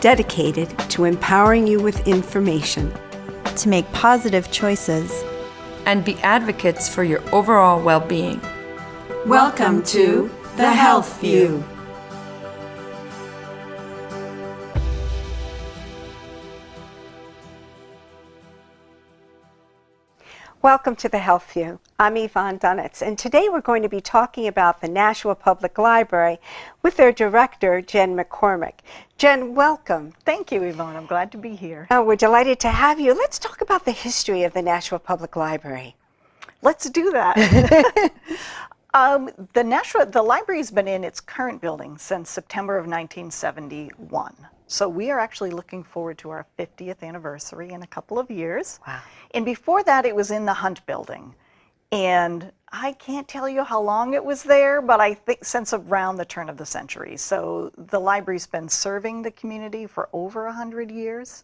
dedicated to empowering you with information, to make positive choices, and be advocates for your overall well-being. Welcome to The Health View. Welcome to The Health View. I'm Yvonne Dunetz, and today we're going to be talking about the Nashua Public Library with their director, Jen McCormick. Jen, welcome. Thank you, Yvonne. I'm glad to be here. We're delighted to have you. Let's talk about the history of the Nashua Public Library. Let's do that. The library's been in its current building since September of 1971. So we are actually looking forward to our 50th anniversary in a couple of years. Wow. And before that, it was in the Hunt building. And I can't tell you how long it was there, but I think since around the turn of the century. So the library's been serving the community for over 100 years.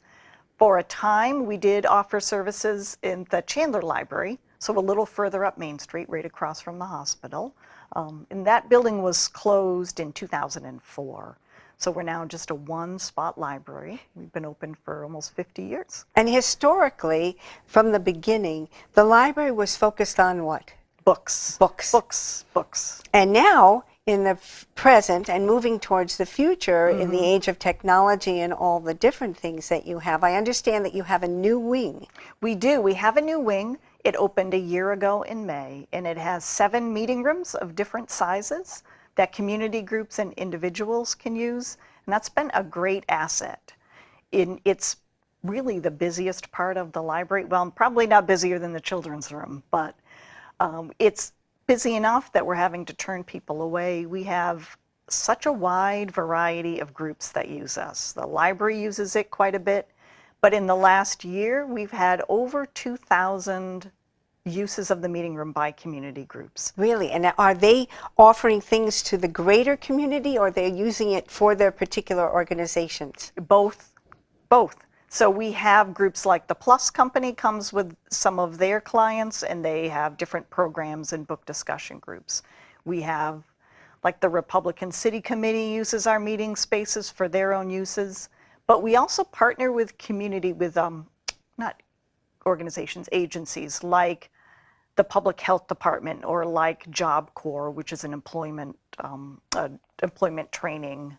For a time, we did offer services in the Chandler Library, so a little further up Main Street, right across from the hospital. And that building was closed in 2004. So we're now just a one-spot library. We've been open for almost 50 years. And historically, from the beginning, the library was focused on what? Books. Books. Books. Books. And now, in the present and moving towards the future, in the age of technology and all the different things that you have, I understand that you have a new wing. We do. We have a new wing. It opened a year ago in May, and it has 7 meeting rooms of different sizes that community groups and individuals can use, and that's been a great asset. It's really the busiest part of the library. Well, probably not busier than the children's room, but it's busy enough that we're having to turn people away. We have such a wide variety of groups that use us. The library uses it quite a bit, but in the last year, we've had over 2,000 uses of the meeting room by community groups. Really? And are they offering things to the greater community, or they're using it for their particular organizations? Both. So we have groups like the Plus Company comes with some of their clients, and they have different programs and book discussion groups. We have, like the Republican City Committee uses our meeting spaces for their own uses, but we also partner with community, with not organizations, agencies like the Public Health Department, or like Job Corps, which is an employment training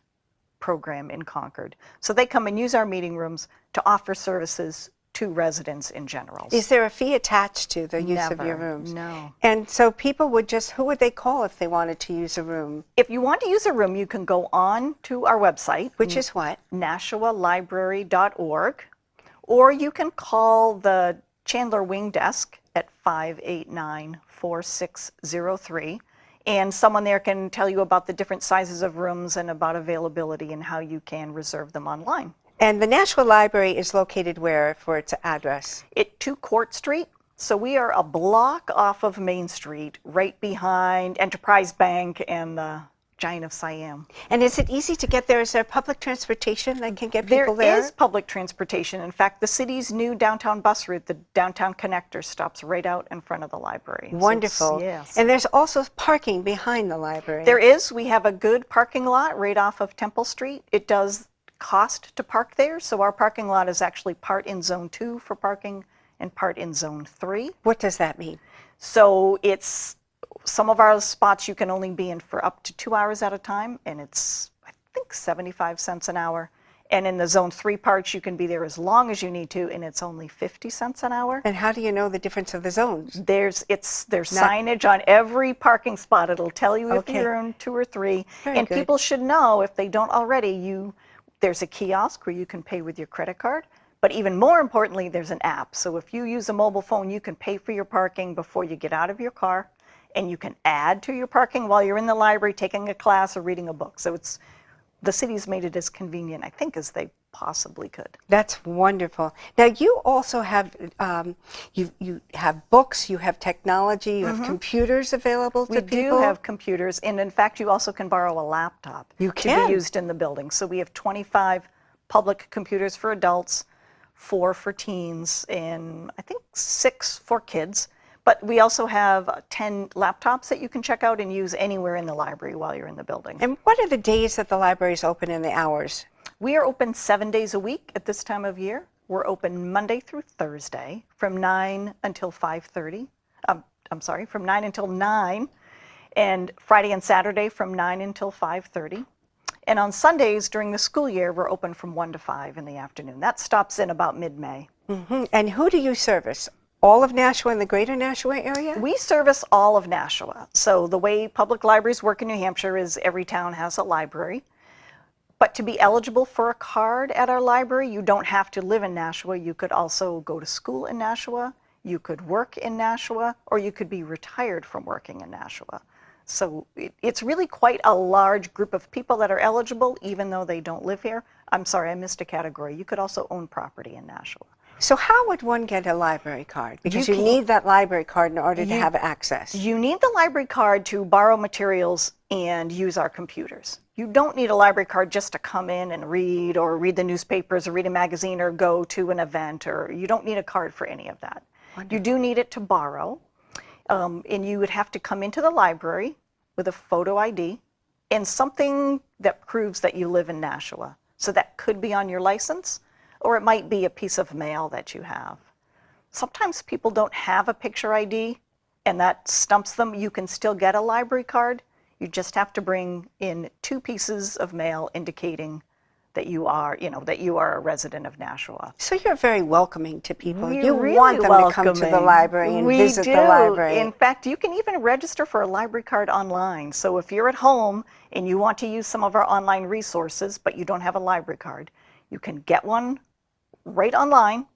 program in Concord. So they come and use our meeting rooms to offer services to residents in general. Is there a fee attached to the use of your rooms? No. And so people would just, who would they call if they wanted to use a room? If you want to use a room, you can go on to our website. Which is what? NashuaLibrary.org. Or you can call the Chandler Wing Desk at 589-4603, and someone there can tell you about the different sizes of rooms and about availability and how you can reserve them online. And the Nashua Library is located where for its address? At 2 Court Street. So we are a block off of Main Street, right behind Enterprise Bank and the Giant of Siam. And is it easy to get there? Is there public transportation that can get people there? There is public transportation. In fact, the city's new downtown bus route, the Downtown Connector, stops right out in front of the library. Wonderful. So yes. And there's also parking behind the library. There is. We have a good parking lot right off of Temple Street. It does cost to park there, so our parking lot is actually part in Zone 2 for parking and part in Zone 3. What does that mean? So it's some of our spots you can only be in for up to 2 hours at a time, and it's, I think, 75 cents an hour. And in the Zone 3 parts, you can be there as long as you need to, and it's only 50 cents an hour. And how do you know the difference of the zones? There's signage on every parking spot. It'll tell you if you're in 2 or 3. Very good. People should know, if they don't already, there's a kiosk where you can pay with your credit card. But even more importantly, there's an app. So if you use a mobile phone, you can pay for your parking before you get out of your car, and you can add to your parking while you're in the library taking a class or reading a book. So the city's made it as convenient, I think, as they possibly could. That's wonderful. Now you also have you have books, you have technology, you have computers available to people. We do have computers, and in fact, you also can borrow a laptop to be used in the building. So we have 25 public computers for adults, 4 for teens, and I think 6 for kids. But we also have 10 laptops that you can check out and use anywhere in the library while you're in the building. And what are the days that the library is open and the hours? We are open 7 days a week at this time of year. We're open Monday through Thursday from 9 until 5:30. From 9 until 9, and Friday and Saturday from 9 until 5:30. And on Sundays during the school year, we're open from 1 to 5 in the afternoon. That stops in about mid-May. And who do you service? All of Nashua and the greater Nashua area? We service all of Nashua. So the way public libraries work in New Hampshire is every town has a library. But to be eligible for a card at our library, you don't have to live in Nashua. You could also go to school in Nashua, you could work in Nashua, or you could be retired from working in Nashua. So it's really quite a large group of people that are eligible, even though they don't live here. I'm sorry, I missed a category. You could also own property in Nashua. So how would one get a library card? Because you need that library card in order to have access. You need the library card to borrow materials and use our computers. You don't need a library card just to come in and read or read the newspapers or read a magazine or go to an event, or you don't need a card for any of that. Wonderful. You do need it to borrow, and you would have to come into the library with a photo ID and something that proves that you live in Nashua. So that could be on your license, or it might be a piece of mail that you have. Sometimes people don't have a picture ID and that stumps them. You can still get a library card. You just have to bring in 2 pieces of mail indicating that you are, that you are a resident of Nashua. So you're very welcoming to people. We're You really want them to come to the welcoming. library and visit the library. In fact, you can even register for a library card online. So if you're at home and you want to use some of our online resources, but you don't have a library card, you can get one right online,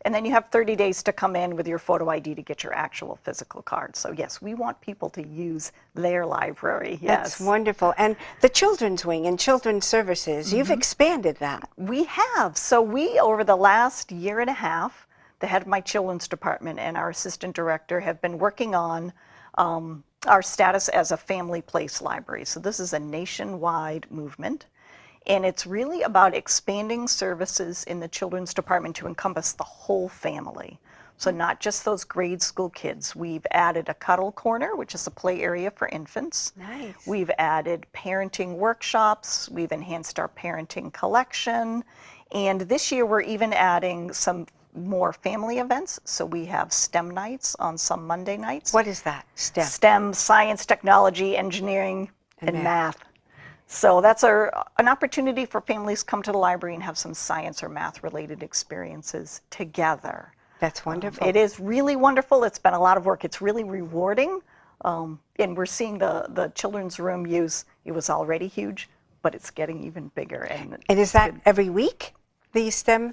and then you have 30 days to come in with your photo ID to get your actual physical card. So yes, we want people to use their library. Yes. That's wonderful. And the children's wing and children's services, you've expanded that. We have. So we, over the last year and a half, the head of my children's department and our assistant director have been working on our status as a family place library. So this is a nationwide movement. And it's really about expanding services in the children's department to encompass the whole family. So not just those grade school kids. We've added a cuddle corner, which is a play area for infants. Nice. We've added parenting workshops. We've enhanced our parenting collection. And this year we're even adding some more family events. So we have STEM nights on some Monday nights. What is that? STEM? STEM, science, technology, engineering, and math. So that's an opportunity for families to come to the library and have some science or math related experiences together. That's wonderful. It is really wonderful. It's been a lot of work. It's really rewarding. And we're seeing the children's room use, it was already huge, but it's getting even bigger. And is that every week, the STEM?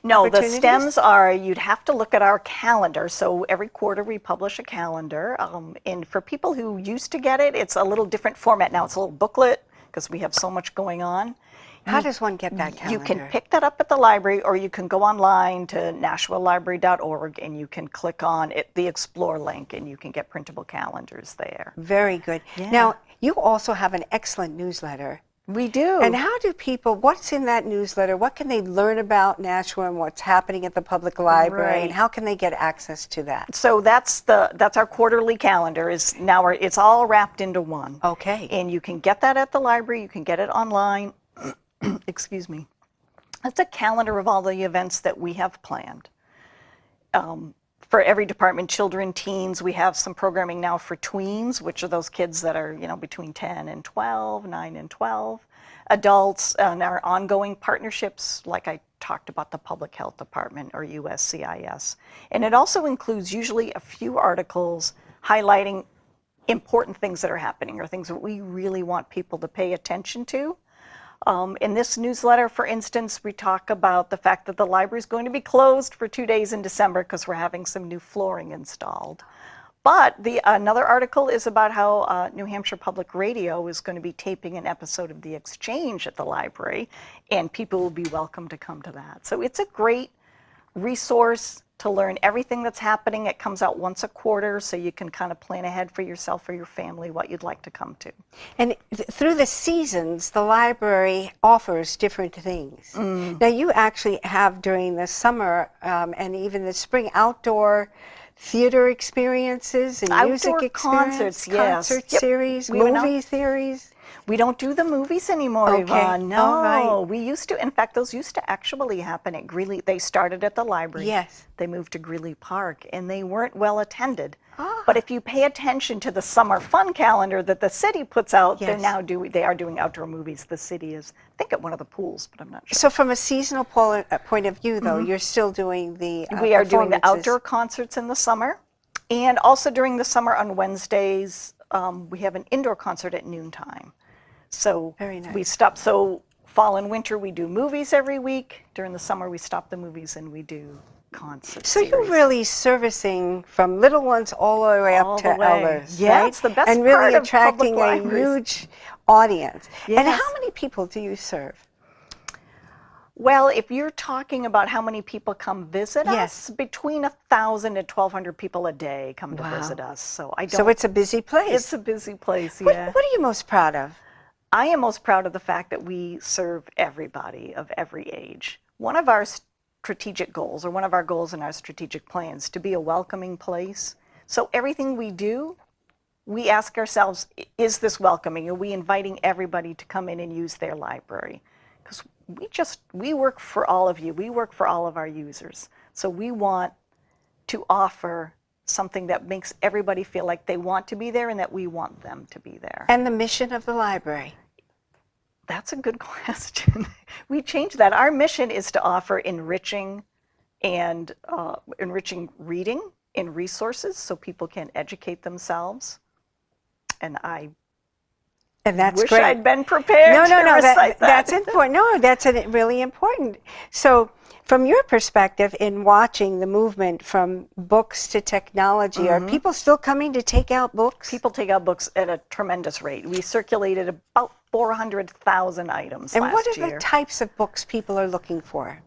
No, the STEMs are, you'd have to look at our calendar. So every quarter we publish a calendar. And for people who used to get it, it's a little different format now. It's a little booklet, because we have so much going on. How does one get that calendar? You can pick that up at the library, or you can go online to nashualibrary.org and you can click on the Explore link and you can get printable calendars there. Very good. Yeah. Now, you also have an excellent newsletter. We do. And how do people, what's in that newsletter? What can they learn about Nashua and what's happening at the public library? Right. And how can they get access to that? So that's our quarterly calendar. It's all wrapped into one. Okay. And you can get that at the library. You can get it online. Excuse me. That's a calendar of all the events that we have planned. For every department, children, teens, we have some programming now for tweens, which are those kids that are, between 10 and 12, 9 and 12. Adults, and our ongoing partnerships, like I talked about the Public Health Department or USCIS. And it also includes usually a few articles highlighting important things that are happening or things that we really want people to pay attention to. In this newsletter, for instance, we talk about the fact that the library is going to be closed for 2 days in December because we're having some new flooring installed. But another article is about how New Hampshire Public Radio is going to be taping an episode of The Exchange at the library, and people will be welcome to come to that. So it's a great resource to learn everything that's happening. It comes out once a quarter, so you can kind of plan ahead for yourself or your family what you'd like to come to. And through the seasons, the library offers different things. Now, you actually have during the summer and even the spring outdoor theater experiences and music Outdoor experiences, concerts, yes. concert Yep. series, We went movie out- series. We don't do the movies anymore, Okay, Yvonne. No, all right. we used to. In fact, those used to actually happen at Greeley. They started at the library. Yes. They moved to Greeley Park, and they weren't well attended. Ah. But if you pay attention to the summer fun calendar that the city puts out, Yes. they are doing outdoor movies. The city is, I think, at one of the pools, but I'm not sure. So from a seasonal point of view, though, you're still doing the We are doing the performances. outdoor concerts in the summer, and also during the summer on Wednesdays, we have an indoor concert at noontime. So Very nice. we stop. So fall and winter we do movies every week. During the summer we stop the movies and we do concerts. So you're really servicing from little ones all the way up All to the way. elders, Yeah, right? it's the best and really part of attracting public a libraries. huge audience. And Yes. how many people do you serve? Well, if you're talking about how many people come visit Yes. us, between 1,000 and 1,200 people a day come to Wow. visit us. So I don't. So it's a busy place. It's a busy place. What, Yeah. what are you most proud of? I am most proud of the fact that we serve everybody of every age. One of our strategic goals, or one of our goals in our strategic plans, to be a welcoming place. So everything we do, we ask ourselves, is this welcoming? Are we inviting everybody to come in and use their library? Because we work for all of you. We work for all of our users. So we want to offer something that makes everybody feel like they want to be there and that we want them to be there. And the mission of the library? That's a good question. We changed that. Our mission is to offer enriching reading and resources so people can educate themselves. And I that's wish great. I'd been prepared No, to recite that. that's important. No, that's really important. So from your perspective, in watching the movement from books to technology, are people still coming to take out books? People take out books at a tremendous rate. We circulated about 400,000 items And last what are year. the types of books people are looking for?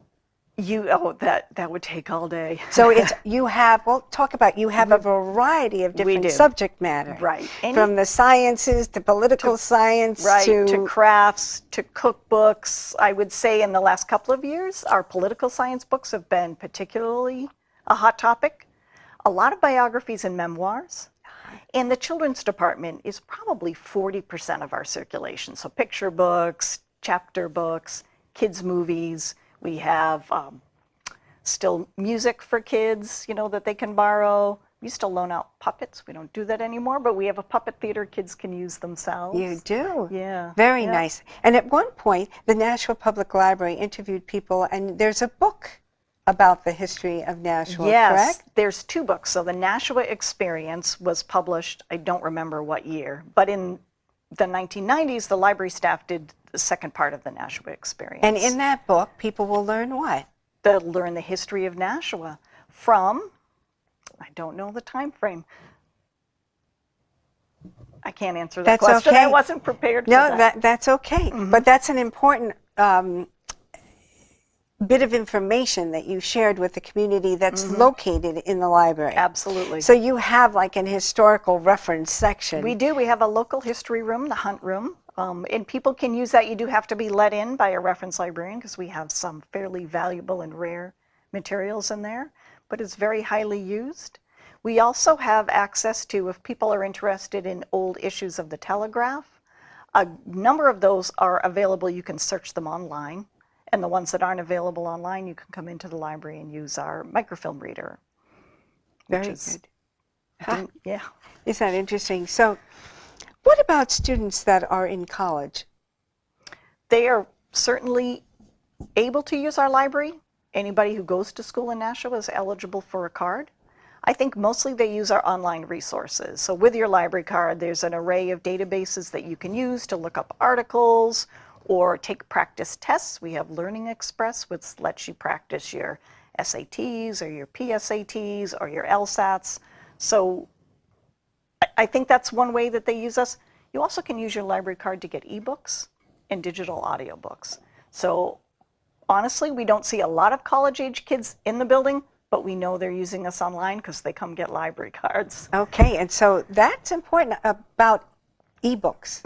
That would take all day. So you have a variety of different do. subject matter. Right. From the sciences to political science to crafts, to cookbooks. I would say in the last couple of years, our political science books have been particularly a hot topic. A lot of biographies and memoirs. And the children's department is probably 40% of our circulation. So picture books, chapter books, kids' movies. We have still music for kids, that they can borrow. We used to loan out puppets. We don't do that anymore, but we have a puppet theater kids can use themselves. You do? Yeah. Very Yeah. nice. And at one point, the Nashua Public Library interviewed people, and there's a book about the history of Nashua, Yes, correct? there's 2 books. So the Nashua Experience was published, I don't remember what year, but in the 1990s, the library staff did the second part of the Nashua Experience. And in that book, people will learn what? They'll learn the history of Nashua from, I don't know the time frame. I can't answer that That's question. okay. I wasn't prepared for No, that. that's okay. But that's an important bit of information that you shared with the community that's located in the library. Absolutely. So you have like an historical reference section. We do. We have a local history room, the Hunt Room, and people can use that. You do have to be let in by a reference librarian because we have some fairly valuable and rare materials in there, but it's very highly used. We also have access to, if people are interested in old issues of the Telegraph, a number of those are available. You can search them online. And the ones that aren't available online, you can come into the library and use our microfilm reader. Very good. Yeah. Isn't that interesting? So what about students that are in college? They are certainly able to use our library. Anybody who goes to school in Nashua is eligible for a card. I think mostly they use our online resources. So with your library card, there's an array of databases that you can use to look up articles or take practice tests. We have Learning Express, which lets you practice your SATs or your PSATs or your LSATs. So I think that's one way that they use us. You also can use your library card to get ebooks and digital audiobooks. So honestly, we don't see a lot of college-age kids in the building, but we know they're using us online because they come get library cards. Okay, and so that's important about ebooks.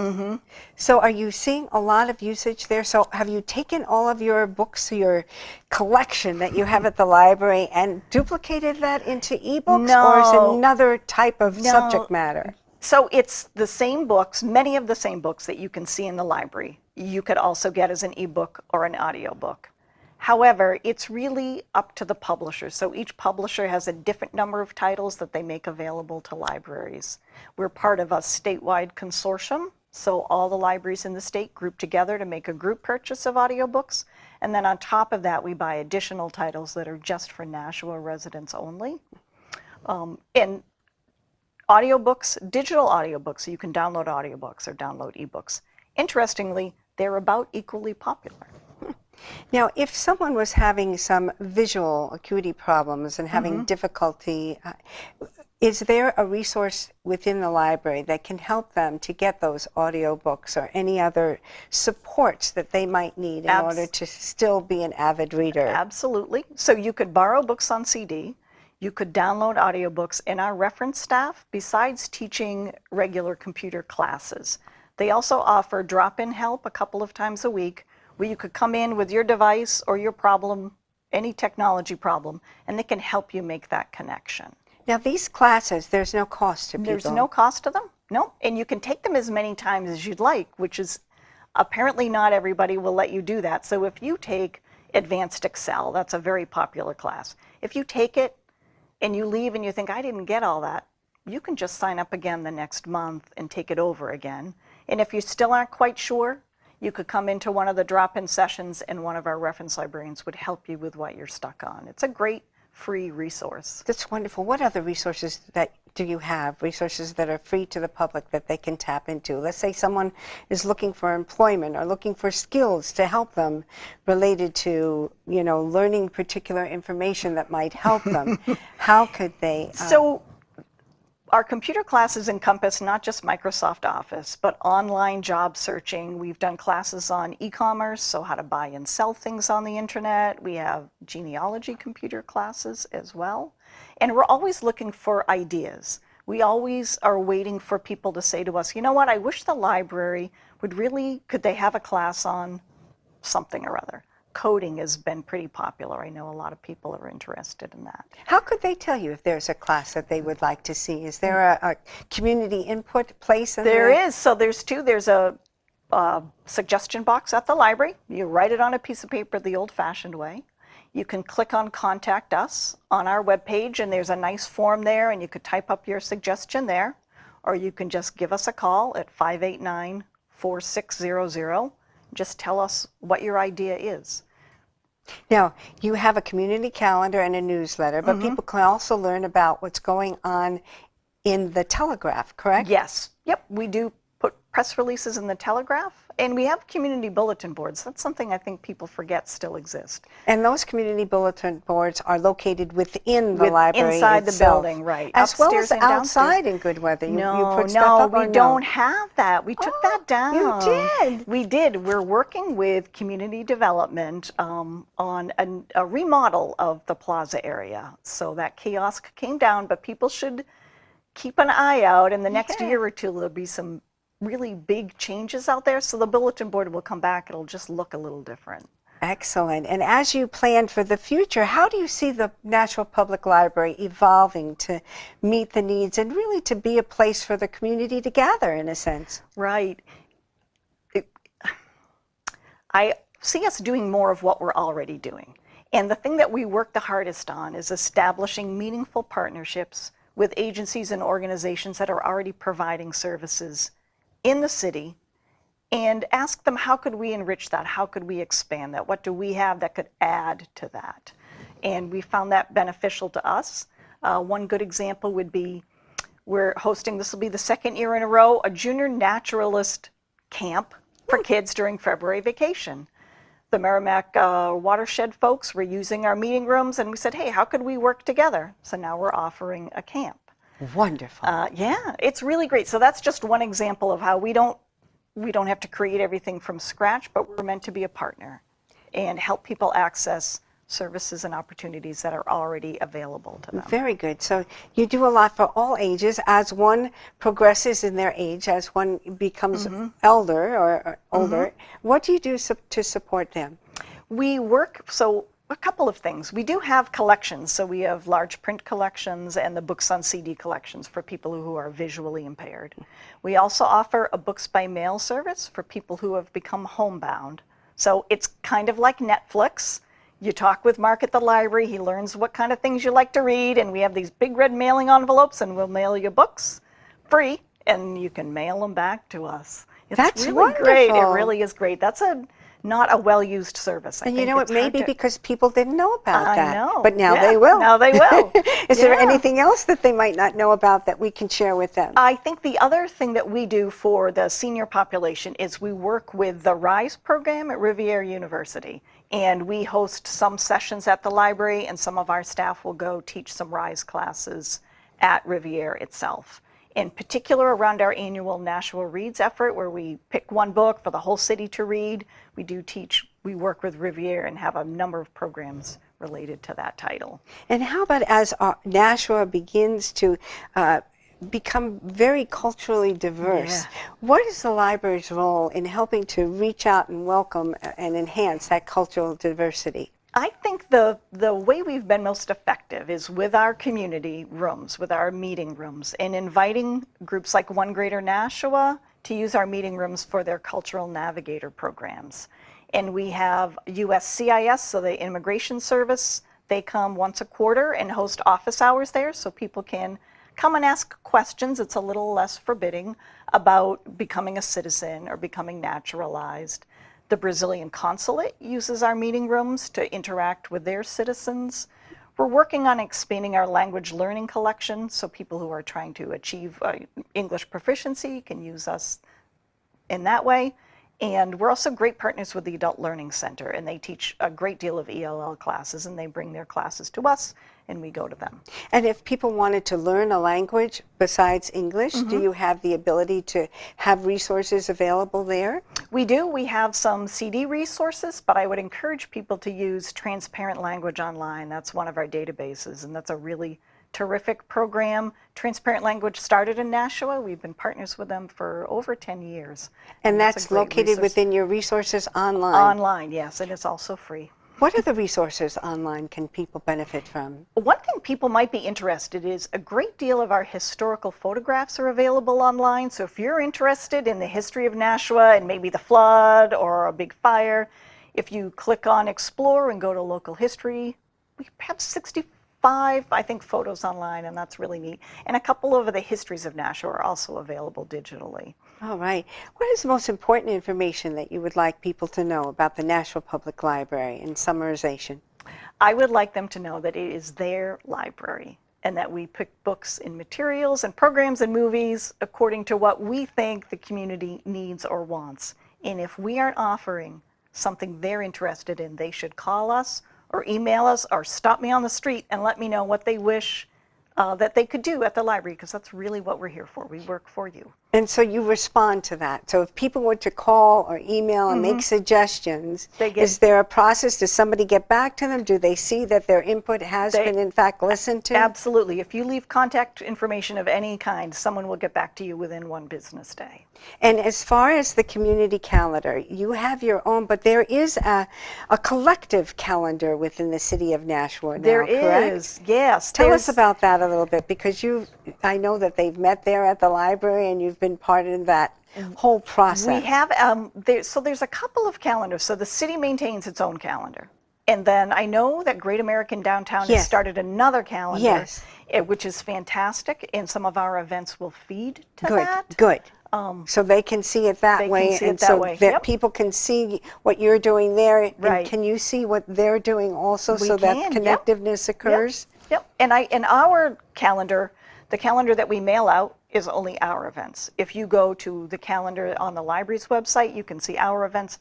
So are you seeing a lot of usage there? So have you taken all of your books, your collection that you have at the library, and duplicated that into ebooks? No. Or is it another type of subject matter? So it's the same books, many of the same books that you can see in the library. You could also get as an ebook or an audiobook. However, it's really up to the publisher. So each publisher has a different number of titles that they make available to libraries. We're part of a statewide consortium, so all the libraries in the state group together to make a group purchase of audiobooks. And then on top of that, we buy additional titles that are just for Nashua residents only. And audiobooks, digital audiobooks, so you can download audiobooks or download ebooks. Interestingly, they're about equally popular. Now, if someone was having some visual acuity problems and having difficulty, is there a resource within the library that can help them to get those audiobooks or any other supports that they might need in order to still be an avid reader? Absolutely. So you could borrow books on CD. You could download audiobooks, and our reference staff, besides teaching regular computer classes, they also offer drop-in help a couple of times a week where you could come in with your device or your problem, any technology problem, and they can help you make that connection. Now, these classes, there's no cost to people. There's no cost to them, no. And you can take them as many times as you'd like, which is apparently not everybody will let you do that. So if you take Advanced Excel, that's a very popular class. If you take it and you leave and you think, I didn't get all that, you can just sign up again the next month and take it over again. And if you still aren't quite sure, you could come into one of the drop-in sessions and one of our reference librarians would help you with what you're stuck on. It's a great free resource. That's wonderful. What other resources do you have, resources that are free to the public that they can tap into? Let's say someone is looking for employment or looking for skills to help them related to, learning particular information that might help them. How could they? So our computer classes encompass not just Microsoft Office, but online job searching. We've done classes on e-commerce, so how to buy and sell things on the internet. We have genealogy computer classes as well. And we're always looking for ideas. We always are waiting for people to say to us, you know what, I wish the library could they have a class on something or other? Coding has been pretty popular. I know a lot of people are interested in that. How could they tell you if there's a class that they would like to see? Is there a community input place in there? There is. So there's two. There's a suggestion box at the library. You write it on a piece of paper the old-fashioned way. You can click on Contact Us on our webpage, and there's a nice form there, and you could type up your suggestion there, or you can just give us a call at 589-4600. Just tell us what your idea is. Now, you have a community calendar and a newsletter, but people can also learn about what's going on in the Telegraph, correct? Yes. Yep. We do put press releases in the Telegraph, and we have community bulletin boards. That's something I think people forget still exist. And those community bulletin boards are located within the library inside itself, the building, right. As well Upstairs as and downstairs. outside in good weather. You put stuff No, up we or don't have that. We took that down. You did? We did. We're working with community development on a remodel of the plaza area. So that kiosk came down, but people should keep an eye out. In the next year or two, there'll be some really big changes out there. So the bulletin board will come back. It'll just look a little different. Excellent. And as you plan for the future, how do you see the Nashua Public Library evolving to meet the needs and really to be a place for the community to gather, in a sense? Right. I see us doing more of what we're already doing. And the thing that we work the hardest on is establishing meaningful partnerships with agencies and organizations that are already providing services in the city, and ask them, how could we enrich that? How could we expand that? What do we have that could add to that? And we found that beneficial to us. One good example would be, we're hosting, this will be the second year in a row, a junior naturalist camp for kids during February vacation. The Merrimack watershed folks were using our meeting rooms, and we said, hey, how could we work together? So now we're offering a camp. Wonderful. Yeah, it's really great. So that's just one example of how we don't have to create everything from scratch, but we're meant to be a partner and help people access services and opportunities that are already available to them. Very good. So you do a lot for all ages. As one progresses in their age, as one becomes elder or older, what do you do to support them? We work, so A couple of things. We do have collections, so we have large print collections and the books on CD collections for people who are visually impaired. We also offer a books by mail service for people who have become homebound. So it's kind of like Netflix. You talk with Mark at the library, he learns what kind of things you like to read, and we have these big red mailing envelopes, and we'll mail you books free, and you can mail them back to us. It's That's really great. It wonderful. really is great. That's not a well-used service. And you know, it may be because people didn't know about I that. know. But now Yeah, they will. now they will. Is there Yeah. anything else that they might not know about that we can share with them? I think the other thing that we do for the senior population is we work with the RISE program at Riviera University. And we host some sessions at the library, and some of our staff will go teach some RISE classes at Riviera itself. In particular, around our annual Nashua Reads effort, where we pick one book for the whole city to read, we work with Riviera and have a number of programs related to that title. And how about as Nashua begins to become very culturally diverse, what is the library's role in helping to reach out and welcome and enhance that cultural diversity? I think the way we've been most effective is with our community rooms, with our meeting rooms, and inviting groups like One Greater Nashua to use our meeting rooms for their cultural navigator programs. And we have USCIS, so the Immigration Service, they come once a quarter and host office hours there, so people can come and ask questions. It's a little less forbidding about becoming a citizen or becoming naturalized. The Brazilian consulate uses our meeting rooms to interact with their citizens. We're working on expanding our language learning collection, so people who are trying to achieve English proficiency can use us in that way. And we're also great partners with the Adult Learning Center, and they teach a great deal of ELL classes, and they bring their classes to us, and we go to them. And if people wanted to learn a language besides English, do you have the ability to have resources available there? We do. We have some CD resources, but I would encourage people to use Transparent Language Online. That's one of our databases, and that's a really terrific program. Transparent Language started in Nashua. We've been partners with them for over 10 years. And that's that's a great located resource. within your resources online? Online, yes, and it's also free. What other resources online can people benefit from? One thing people might be interested is a great deal of our historical photographs are available online. So if you're interested in the history of Nashua and maybe the flood or a big fire, if you click on Explore and go to Local History, we have 65, I think, photos online, and that's really neat. And a couple of the histories of Nashua are also available digitally. All right. What is the most important information that you would like people to know about the Nashua Public Library and Summarization? I would like them to know that it is their library and that we pick books and materials and programs and movies according to what we think the community needs or wants. And if we aren't offering something they're interested in, they should call us or email us or stop me on the street and let me know what they wish that they could do at the library, because that's really what we're here for. We work for you. And so you respond to that. So if people were to call or email and make suggestions, is there a process? Does somebody get back to them? Do they see that their input has been in fact listened to? Absolutely. If you leave contact information of any kind, someone will get back to you within one business day. And as far as the community calendar, you have your own, but there is a collective calendar within the city of Nashua now, There correct? is, yes. Tell us about that a little bit, because I know that they've met there at the library and you've been part of that whole process. We have, so there's a couple of calendars. So the city maintains its own calendar. And then I know that Great American Downtown has started another calendar, which is fantastic. And some of our events will feed to that. Good. So they can see it that way, that people can see what you're doing there. And can you see what they're doing also, so that connectiveness occurs? Yep. And our calendar, the calendar that we mail out, is only our events. If you go to the calendar on the library's website, you can see our events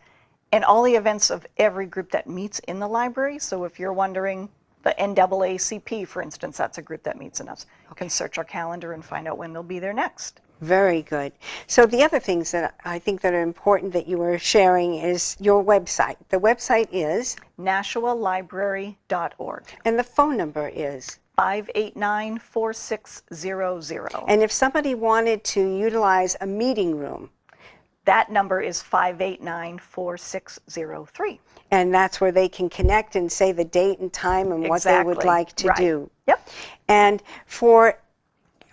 and all the events of every group that meets in the library. So if you're wondering, the NAACP, for instance, that's a group that meets in us. You can search our calendar and find out when they'll be there next. Very good. So the other things that I think that are important that you were sharing is your website. The website is? NashuaLibrary.org. And the phone number is? 589-4600. And if somebody wanted to utilize a meeting room, That number is 589-4603. And that's where they can connect and say the date and time and what they would Exactly. like to Right. do. Yep. And for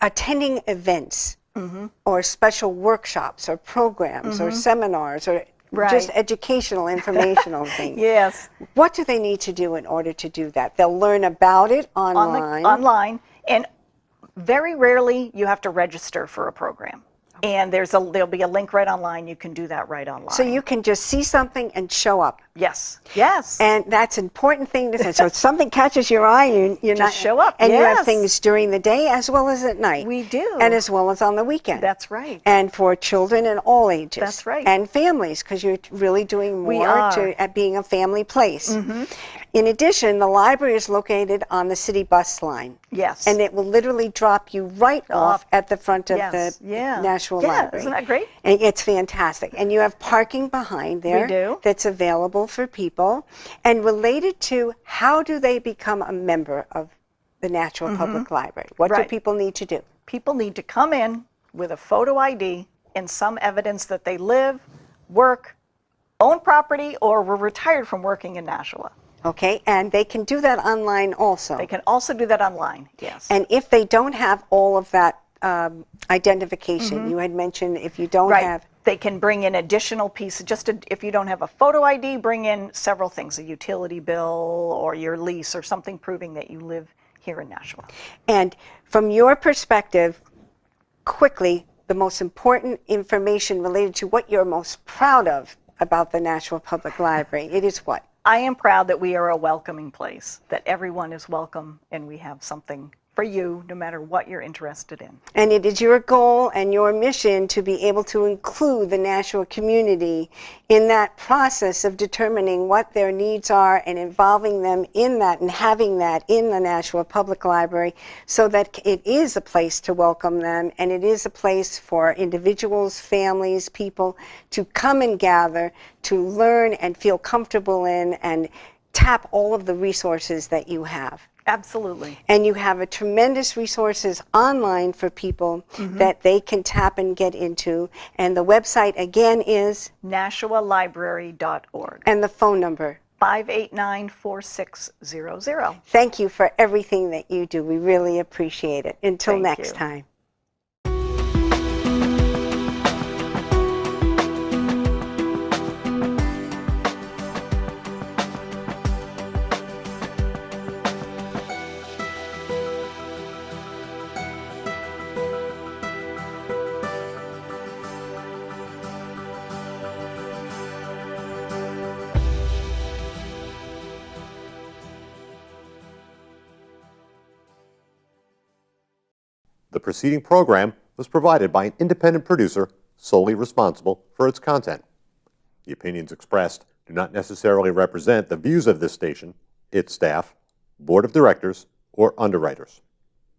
attending events or special workshops or programs or seminars or Right. just educational, informational things, Yes. what do they need to do in order to do that? They'll learn about it online. Online, and very rarely you have to register for a program. And there'll be a link right online. You can do that right online. So you can just see something and show up. Yes. Yes. And that's an important thing to say. So if something catches your eye, you're not show up. And you have Yes. things during the day as well as at night. We do. And as well as on the weekend. That's right. And for children in all ages. That's right. And families, because you're really doing We more are. at being a family place. In addition, the library is located on the city bus line. Yes. And it will literally drop you right off at the front of Yes. the Yeah. Nashua Yeah. Library. Isn't that great? And it's fantastic. And you have parking behind there We do. that's available for people. And related to how do they become a member of the Nashua Public Library? What do Right. people need to do? People need to come in with a photo ID and some evidence that they live, work, own property, or were retired from working in Nashua. Okay, and they can do that online also. They can also do that online. Yes. And if they don't have all of that identification, you had mentioned if you don't right. have. They can bring in additional pieces. If you don't have a photo ID, bring in several things, a utility bill or your lease or something proving that you live here in Nashua. And from your perspective, quickly, the most important information related to what you're most proud of about the Nashua Public Library, it is what? I am proud that we are a welcoming place, that everyone is welcome and we have something for you no matter what you're interested in. And it is your goal and your mission to be able to include the Nashua community in that process of determining what their needs are and involving them in that and having that in the Nashua Public Library so that it is a place to welcome them and it is a place for individuals, families, people to come and gather, to learn and feel comfortable in and tap all of the resources that you have. Absolutely. And you have a tremendous resources online for people that they can tap and get into. And the website again is? NashuaLibrary.org. And the phone number? 589-4600. Thank you for everything that you do. We really appreciate it. Until Thank next you. time. The preceding program was provided by an independent producer solely responsible for its content. The opinions expressed do not necessarily represent the views of this station, its staff, board of directors, or underwriters.